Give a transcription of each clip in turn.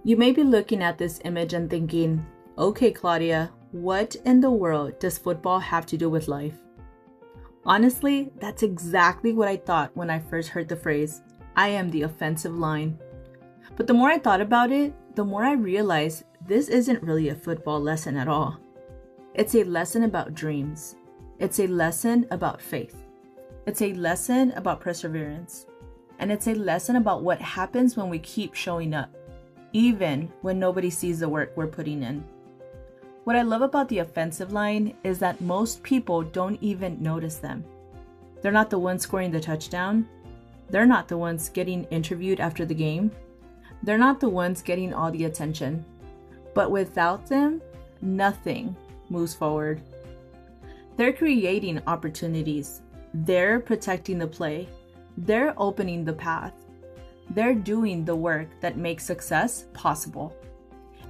You may be looking at this image and thinking, okay, Claudia, what in the world does football have to do with life? Honestly, that's exactly what I thought when I first heard the phrase, I am the offensive line. But the more I thought about it, the more I realized this isn't really a football lesson at all. It's a lesson about dreams. It's a lesson about faith. It's a lesson about perseverance. And it's a lesson about what happens when we keep showing up, even when nobody sees the work we're putting in. What I love about the offensive line is that most people don't even notice them. They're not the ones scoring the touchdown. They're not the ones getting interviewed after the game. They're not the ones getting all the attention. But without them, nothing moves forward. They're creating opportunities. They're protecting the play. They're opening the path. They're doing the work that makes success possible.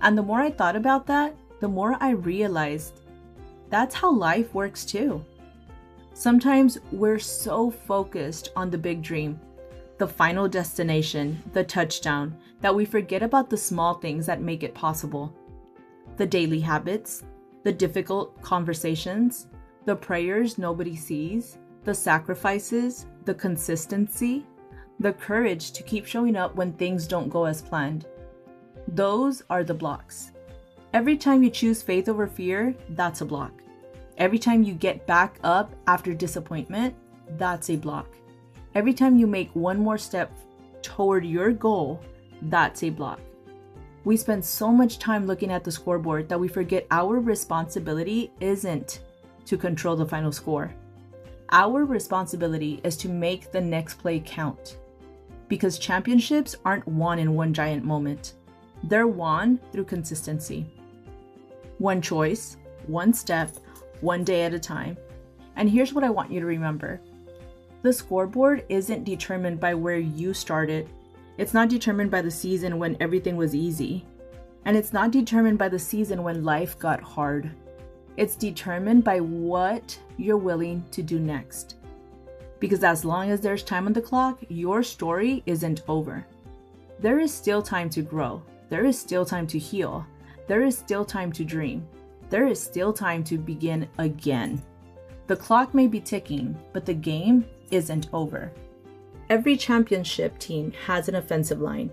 And the more I thought about that, the more I realized that's how life works too. Sometimes we're so focused on the big dream, the final destination, the touchdown, that we forget about the small things that make it possible. The daily habits, the difficult conversations, the prayers nobody sees, the sacrifices, the consistency, the courage to keep showing up when things don't go as planned. Those are the blocks. Every time you choose faith over fear, that's a block. Every time you get back up after disappointment, that's a block. Every time you make one more step toward your goal, that's a block. We spend so much time looking at the scoreboard that we forget our responsibility isn't to control the final score. Our responsibility is to make the next play count. Because championships aren't won in one giant moment. They're won through consistency. One choice, one step, one day at a time. And here's what I want you to remember. The scoreboard isn't determined by where you started. It's not determined by the season when everything was easy. And it's not determined by the season when life got hard. It's determined by what you're willing to do next. Because as long as there's time on the clock, your story isn't over. There is still time to grow. There is still time to heal. There is still time to dream. There is still time to begin again. The clock may be ticking, but the game isn't over. Every championship team has an offensive line,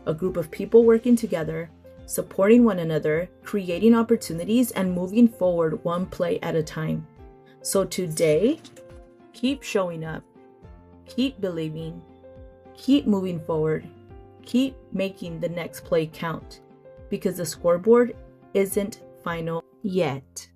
a group of people working together, supporting one another, creating opportunities, and moving forward one play at a time. So today, keep showing up, keep believing, keep moving forward, keep making the next play count, because the scoreboard isn't final yet.